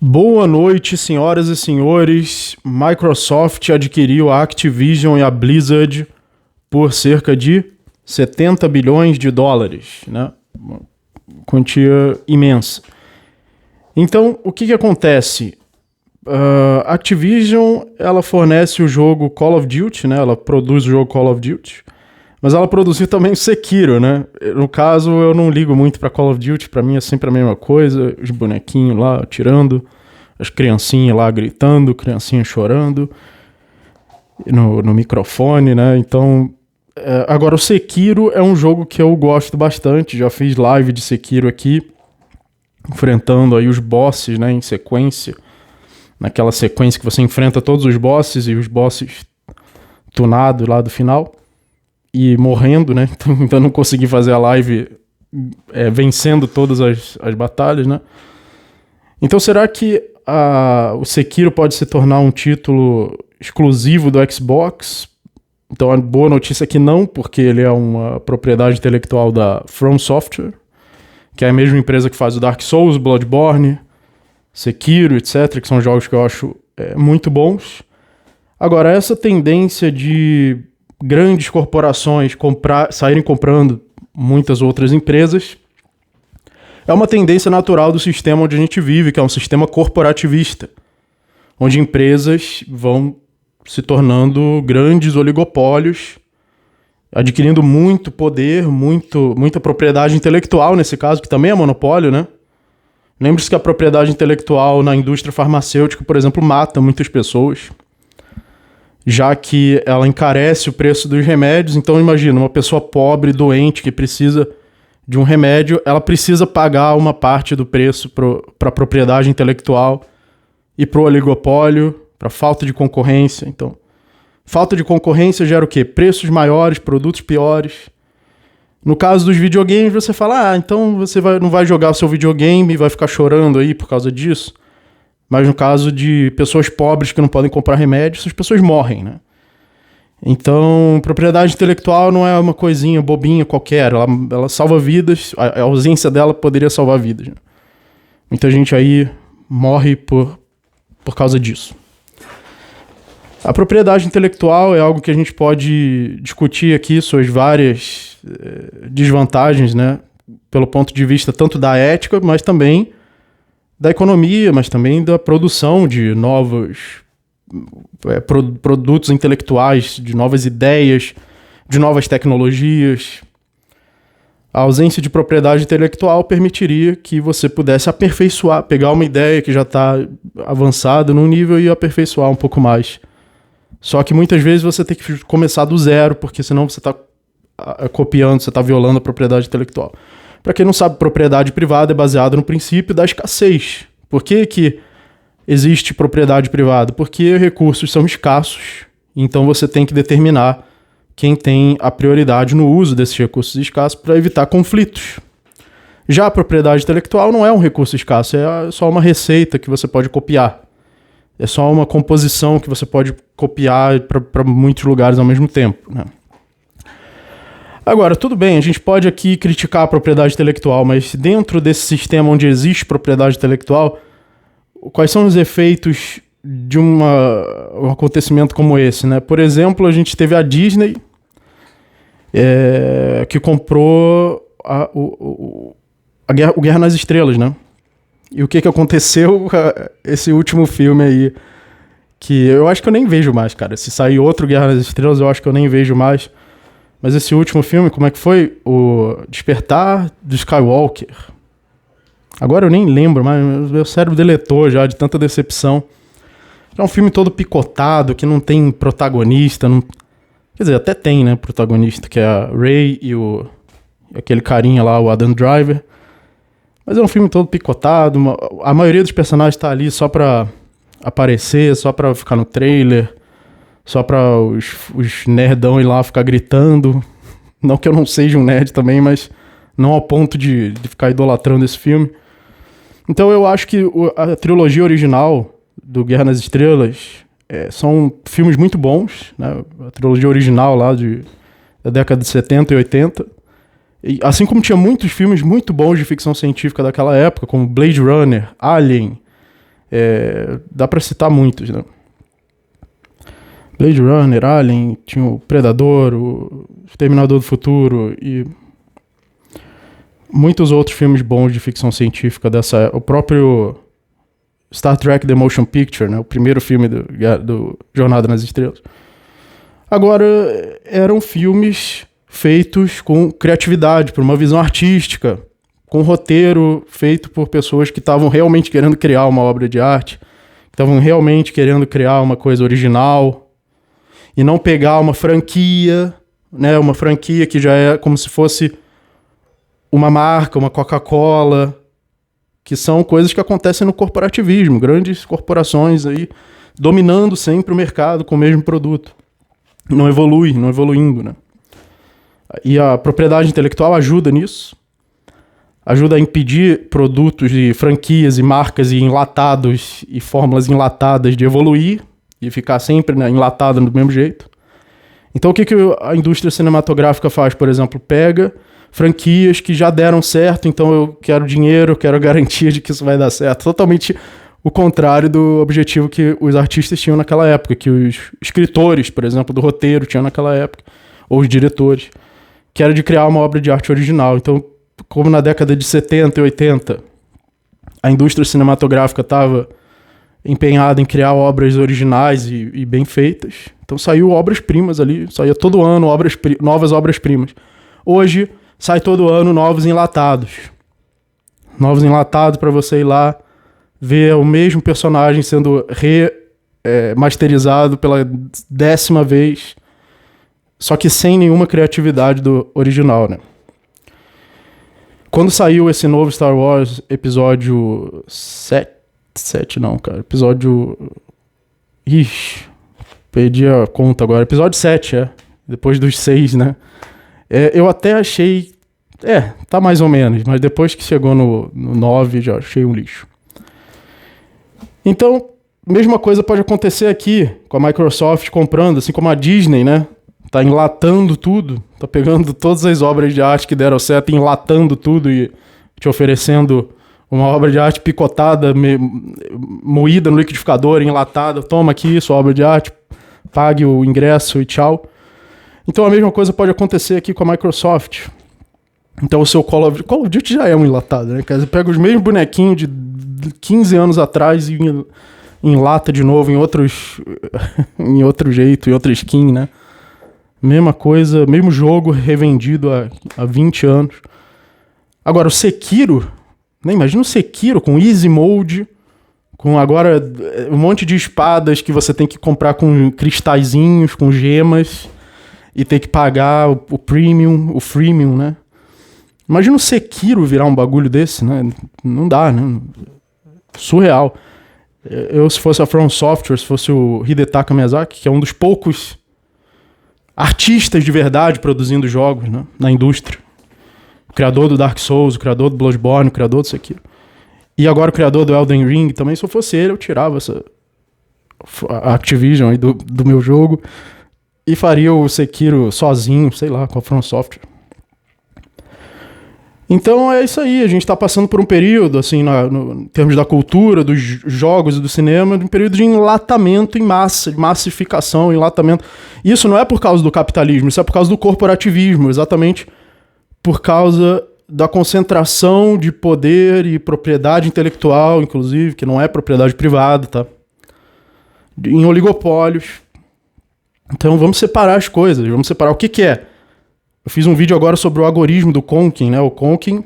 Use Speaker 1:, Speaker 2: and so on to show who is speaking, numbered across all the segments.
Speaker 1: Boa noite, senhoras e senhores. Microsoft adquiriu a Activision e a Blizzard por cerca de 70 bilhões de dólares, né? Uma quantia imensa. Então, o que acontece? A Activision, ela fornece o jogo Call of Duty, né? Ela produz o jogo Call of Duty, mas ela produziu também o Sekiro, né? No caso, eu não ligo muito pra Call of Duty, pra mim é sempre a mesma coisa, os bonequinhos lá atirando, as criancinhas lá gritando, criancinhas chorando no microfone, né? Então, agora o Sekiro é um jogo que eu gosto bastante, já fiz live de Sekiro aqui, enfrentando aí os bosses, né, em sequência, naquela sequência que você enfrenta todos os bosses e os bosses tunados lá do final. E morrendo, né? Então não consegui fazer a live vencendo todas as batalhas, né? Então será que o Sekiro pode se tornar um título exclusivo do Xbox? Então a boa notícia é que não, porque ele é uma propriedade intelectual da From Software, que é a mesma empresa que faz o Dark Souls, Bloodborne, Sekiro, etc., que são jogos que eu acho muito bons. Agora, essa tendência de grandes corporações saírem comprando muitas outras empresas é uma tendência natural do sistema onde a gente vive, que é um sistema corporativista, onde empresas vão se tornando grandes oligopólios, adquirindo muito poder, muita propriedade intelectual, nesse caso, que também é monopólio, né? Lembre-se que a propriedade intelectual na indústria farmacêutica, por exemplo, mata muitas pessoas, já que ela encarece o preço dos remédios. Então imagina, uma pessoa pobre, doente, que precisa de um remédio, ela precisa pagar uma parte do preço para a propriedade intelectual e para o oligopólio, para a falta de concorrência. Então, falta de concorrência gera o quê? Preços maiores, produtos piores. No caso dos videogames, você fala, então você não vai jogar o seu videogame e vai ficar chorando aí por causa disso. Mas no caso de pessoas pobres que não podem comprar remédios, essas pessoas morrem, né? Então, propriedade intelectual não é uma coisinha bobinha qualquer. Ela salva vidas. A ausência dela poderia salvar vidas, né? Muita gente aí morre por causa disso. A propriedade intelectual é algo que a gente pode discutir aqui, suas várias desvantagens, né? Pelo ponto de vista tanto da ética, mas também da economia, mas também da produção de novos produtos intelectuais, de novas ideias, de novas tecnologias. A ausência de propriedade intelectual permitiria que você pudesse aperfeiçoar, pegar uma ideia que já está avançada num nível e aperfeiçoar um pouco mais. Só que muitas vezes você tem que começar do zero, porque senão você está copiando, você está violando a propriedade intelectual. Para quem não sabe, propriedade privada é baseada no princípio da escassez. Por que existe propriedade privada? Porque recursos são escassos, então você tem que determinar quem tem a prioridade no uso desses recursos escassos para evitar conflitos. Já a propriedade intelectual não é um recurso escasso, é só uma receita que você pode copiar. É só uma composição que você pode copiar para muitos lugares ao mesmo tempo, né? Agora, tudo bem, a gente pode aqui criticar a propriedade intelectual, mas dentro desse sistema onde existe propriedade intelectual, quais são os efeitos de um acontecimento como esse, né? Por exemplo, a gente teve a Disney, que comprou o Guerra nas Estrelas, né? E o que aconteceu esse último filme aí, que eu acho que eu nem vejo mais, cara. Se sair outro Guerra nas Estrelas, eu acho que eu nem vejo mais. Mas esse último filme, como é que foi? O Despertar do Skywalker. Agora eu nem lembro, mas meu cérebro deletou já de tanta decepção. É um filme todo picotado, que não tem protagonista. Quer dizer, até tem, né, protagonista, que é a Rey e aquele carinha lá, o Adam Driver. Mas é um filme todo picotado. A maioria dos personagens tá ali só pra aparecer, só pra ficar no trailer. Só pra os nerdão ir lá ficar gritando. Não que eu não seja um nerd também, mas não ao ponto de ficar idolatrando esse filme. Então eu acho que a trilogia original do Guerra nas Estrelas são filmes muito bons, né? A trilogia original lá da década de 70 e 80. E, assim como tinha muitos filmes muito bons de ficção científica daquela época, como Blade Runner, Alien, Dá pra citar muitos, né? Blade Runner, Alien, tinha o Predador, o Exterminador do Futuro e muitos outros filmes bons de ficção científica o próprio Star Trek The Motion Picture, né? O primeiro filme do Jornada nas Estrelas. Agora, eram filmes feitos com criatividade, por uma visão artística, com roteiro feito por pessoas que estavam realmente querendo criar uma obra de arte, que estavam realmente querendo criar uma coisa original, e não pegar uma franquia, né? Uma franquia que já é como se fosse uma marca, uma Coca-Cola, que são coisas que acontecem no corporativismo, grandes corporações aí dominando sempre o mercado com o mesmo produto. Não evoluindo, né? E a propriedade intelectual ajuda nisso, ajuda a impedir produtos e franquias e marcas e enlatados e fórmulas enlatadas de evoluir e ficar sempre, né, enlatado do mesmo jeito. Então o que a indústria cinematográfica faz, por exemplo? Pega franquias que já deram certo, então eu quero dinheiro, eu quero a garantia de que isso vai dar certo. Totalmente o contrário do objetivo que os artistas tinham naquela época, que os escritores, por exemplo, do roteiro tinham naquela época, ou os diretores, que era de criar uma obra de arte original. Então, como na década de 70 e 80, a indústria cinematográfica estava empenhada em criar obras originais e bem feitas, então saiu obras-primas ali, saía todo ano novas obras-primas. Hoje, sai todo ano novos enlatados. Novos enlatados para você ir lá ver o mesmo personagem sendo remasterizado pela 10ª vez, só que sem nenhuma criatividade do original, né? Quando saiu esse novo Star Wars episódio 7 não, cara, episódio... Ixi, perdi a conta agora. Episódio 7, depois dos 6, né? Eu até achei... tá mais ou menos, mas depois que chegou no 9, já achei um lixo. Então, mesma coisa pode acontecer aqui, com a Microsoft comprando, assim como a Disney, né? Tá enlatando tudo, tá pegando todas as obras de arte que deram certo, enlatando tudo e te oferecendo uma obra de arte picotada, moída no liquidificador, enlatada. Toma aqui sua obra de arte, pague o ingresso e tchau. Então a mesma coisa pode acontecer aqui com a Microsoft. Então o seu Call of Duty já é um enlatado, né? Você pega os mesmos bonequinhos de 15 anos atrás e enlata de novo em em outro jeito, em outra skin, né? Mesma coisa, mesmo jogo revendido há 20 anos. Agora, o Sekiro, né? Imagina o Sekiro com Easy Mode, com agora um monte de espadas que você tem que comprar com cristalzinhos, com gemas, e ter que pagar o premium, o freemium, né? Imagina o Sekiro virar um bagulho desse, né? Não dá, né? Surreal. Se fosse a From Software, se fosse o Hidetaka Miyazaki, que é um dos poucos artistas de verdade produzindo jogos, né, na indústria. O criador do Dark Souls, o criador do Bloodborne, o criador do Sekiro. E agora o criador do Elden Ring também. Se eu fosse ele, eu tirava a Activision aí do meu jogo e faria o Sekiro sozinho, sei lá, com a From Software. Então é isso aí, a gente está passando por um período, assim, em termos da cultura, dos jogos e do cinema, um período de enlatamento em massa, de massificação, enlatamento. Isso não é por causa do capitalismo, isso é por causa do corporativismo, exatamente por causa da concentração de poder e propriedade intelectual, inclusive, que não é propriedade privada, tá? Em oligopólios. Então vamos separar as coisas, vamos separar o que é. Eu fiz um vídeo agora sobre o algoritmo do Conkin, né? O Conkin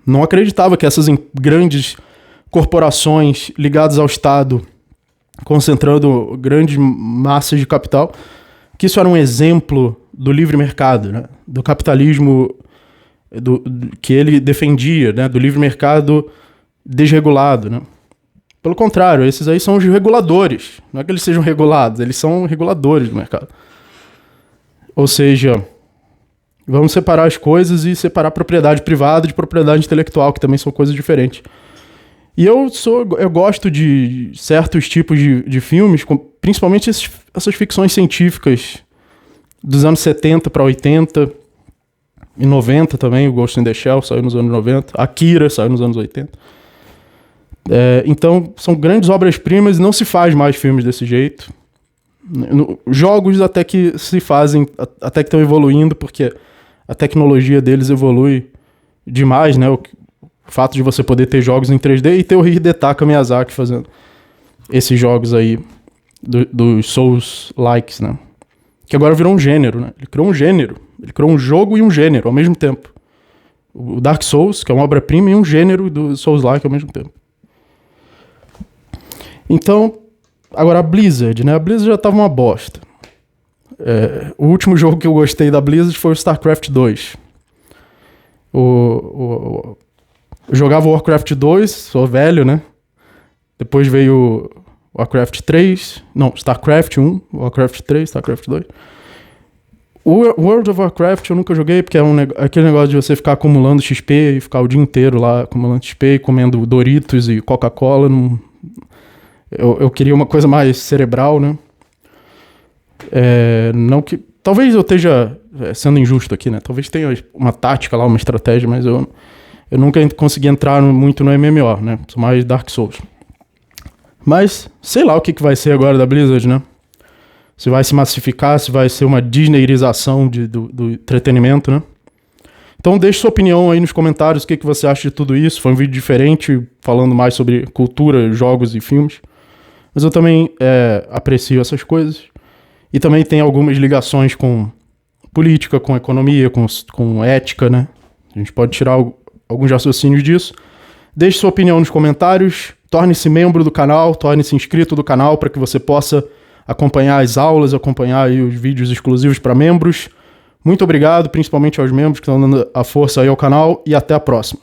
Speaker 1: não acreditava que essas grandes corporações ligadas ao Estado, concentrando grandes massas de capital, que isso era um exemplo do livre mercado, né? Do capitalismo que ele defendia, né? Do livre mercado desregulado, né? Pelo contrário, esses aí são os reguladores. Não é que eles sejam regulados, eles são reguladores do mercado. Ou seja, vamos separar as coisas e separar propriedade privada de propriedade intelectual, que também são coisas diferentes. E eu gosto de certos tipos de filmes, principalmente essas ficções científicas dos anos 70 para 80 e 90 também. O Ghost in the Shell saiu nos anos 90. Akira saiu nos anos 80. Então, são grandes obras-primas e não se faz mais filmes desse jeito. Jogos até que se fazem, até que estão evoluindo, porque a tecnologia deles evolui demais, né? O fato de você poder ter jogos em 3D e ter o Hidetaka Miyazaki fazendo esses jogos aí dos Souls-likes, né? Que agora virou um gênero, né? Ele criou um gênero. Ele criou um jogo e um gênero ao mesmo tempo. O Dark Souls, que é uma obra-prima, e um gênero do Souls-like ao mesmo tempo. Então, agora a Blizzard, né? A Blizzard já tava uma bosta. O último jogo que eu gostei da Blizzard foi o StarCraft 2. Eu jogava o Warcraft 2, sou velho, né? Depois veio o Warcraft 3. Não, StarCraft 1, Warcraft 3, StarCraft 2. O World of Warcraft eu nunca joguei, porque é aquele negócio de você ficar acumulando XP e ficar o dia inteiro lá acumulando XP e comendo Doritos e Coca-Cola. Eu queria uma coisa mais cerebral, né? Não que... Talvez eu esteja sendo injusto aqui, né? Talvez tenha uma tática lá, uma estratégia, mas eu nunca consegui entrar muito no MMO, né? Sou mais Dark Souls. Mas sei lá o que vai ser agora da Blizzard, né? Se vai se massificar, se vai ser uma Disneyização do entretenimento, né? Então deixe sua opinião aí nos comentários, o que você acha de tudo isso. Foi um vídeo diferente, falando mais sobre cultura, jogos e filmes. Mas eu também aprecio essas coisas. E também tem algumas ligações com política, com economia, com ética, né? A gente pode tirar alguns raciocínios disso. Deixe sua opinião nos comentários. Torne-se membro do canal, torne-se inscrito do canal para que você possa acompanhar as aulas, acompanhar aí os vídeos exclusivos para membros. Muito obrigado, principalmente aos membros que estão dando a força aí ao canal, e até a próxima.